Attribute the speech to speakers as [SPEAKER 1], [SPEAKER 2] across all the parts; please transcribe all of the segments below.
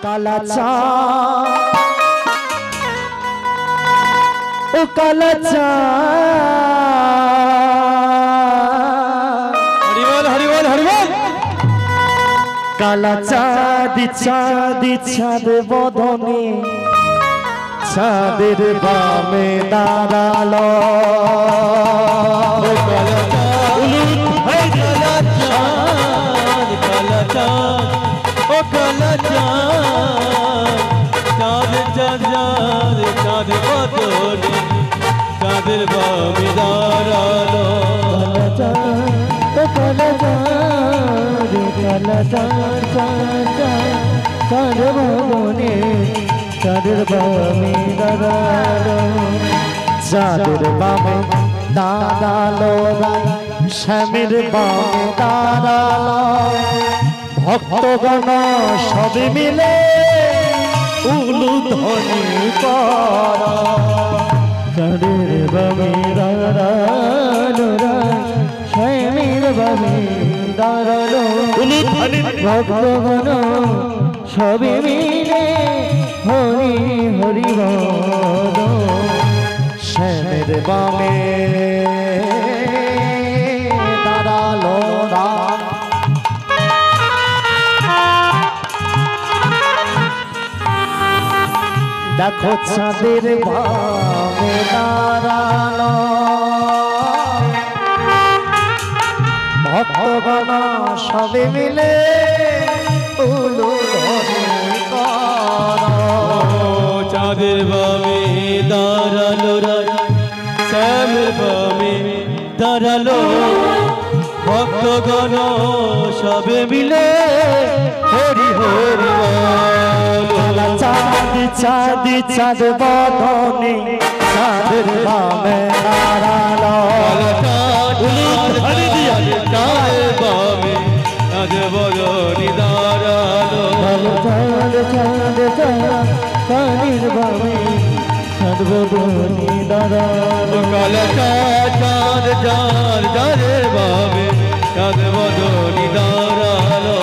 [SPEAKER 1] কালা চা ও কালা চা হরি বল হরি বল হরি বল কালা চাঁদ চাঁদ বদনে চাঁদের বামে দাঁড়ালো কালা চাঁদ কালা চাঁদ ও কালা চাঁদ চাঁদ চাঁদ চাঁদ বদনে চাঁদের বামে দাঁড়ালো কালা চাঁদ কালা চাঁদ চাঁদ বদনে চাঁদের বামে দাঁড়ালো চাঁদের বামে দাঁড়ালো শ্যামের বামে দাঁড়ালো ভক্তগণ সবে মিলে উলুধ্বনি করা চাঁদের বামে দাঁড়ালো শ্যামের বামে দাঁড়ালো উলুধ্বনি ভক্তগণ সবে মিলে হরি হরি বল শ্যামের বামে দাঁড়ালো দেখো চাঁদের বামে দাঁড়ালো ভক্তগণ সবে মিলে চাঁদের বামে দাঁড়ালো শ্যামের বামে দাঁড়ালো ভক্তগণ সবে মিলে হরি হরি বল চাঁদ চাঁদ চাঁদ বদনে চাঁদের বামে দাঁড়ালো চাঁদের বামে চাঁদ বদনে দাঁড়ালো চাঁদ চাঁদ চাঁদের বামে চাঁদ বদনে দাঁড়ালো কালা চাঁদ চাঁদ চাঁদের বামে চাঁদ বদনে দাঁড়ালো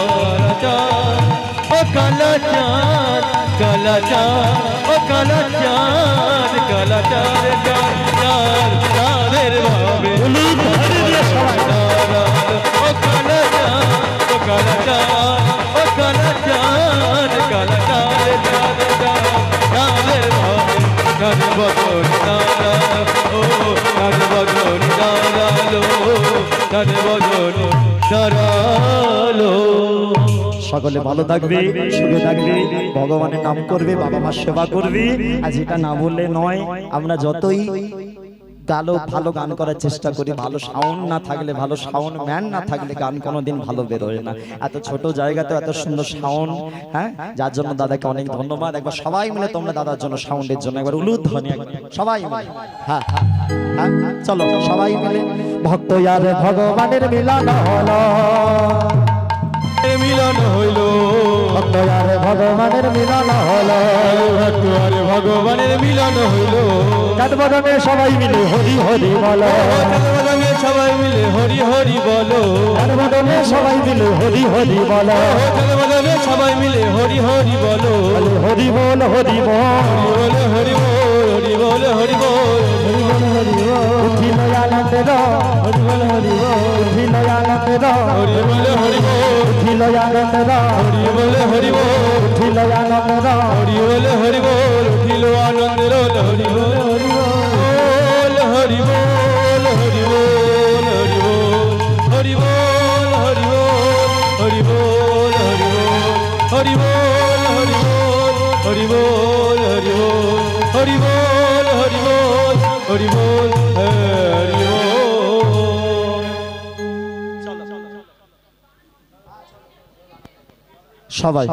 [SPEAKER 1] ও কালা চাঁদ কালা চাঁদ ও কালা চাঁদ কালা চাঁদ চাঁদ চাঁদের বামে দাঁড়ালো ও কালা চাঁদ ও কালা চাঁদ ও কালা চাঁদ কালা চাঁদ চাঁদ চাঁদের বামে চাঁদ বদনে দাঁড়ালো ও চাঁদ বদনে দাঁড়ালো চাঁদ বদনে দাঁড়ালো সকলে ভালো থাকবে সুখে থাকবে ভগবানের নাম করবে বাবা মার সেবা করবে আর যেটা না বললে নয় আমরা যতই ভালো গান করার চেষ্টা করি ভালো সাউন্ড না থাকলে ভালো সাউন্ড ম্যান না থাকলে গান কোনোদিন ভালো বেরোয় না এত ছোট জায়গাতে এত সুন্দর সাউন্ড হ্যাঁ যার জন্য দাদাকে অনেক ধন্যবাদ একবার সবাই মিলে তোমরা দাদার জন্য সাউন্ডের জন্য একবার উলুধ্বনি সবাই মিলে হ্যাঁ হ্যাঁ চলো সবাই মিলে ভক্ত আর ভগবানের মিলন হলো মিলন হইল ভক্ত আর ভগবানের মিলন হলো ভক্ত আর ভগবানের মিলন হইল চাঁদ বদনে সবাই মিলে হরি হরি বলো চাঁদ বদনে সবাই মিলে হরি হরি বলো চাঁদ বদনে সবাই মিলে হরি হরি বলো চাঁদ বদনে সবাই মিলে হরি হরি বলো হরি বল হরি বল হরি বল হরি বল হরি বল হরি বল উঠিল আনন্দের হরি বল হরি বল উঠিল আনন্দের হরি বল হরি বল উঠিল আনন্দের হরি বল হরি বল উঠিল আনন্দের হরি বল হরি বল উঠিল আনন্দের হরি বল হরি বল হরি বল হরি বল হরি বল হরি বল হরি বল হরি বল হরি বল হরি বল হরি বল হরি বল হরি বল হরি বল হরি বল হরি বল হরি বল সবাই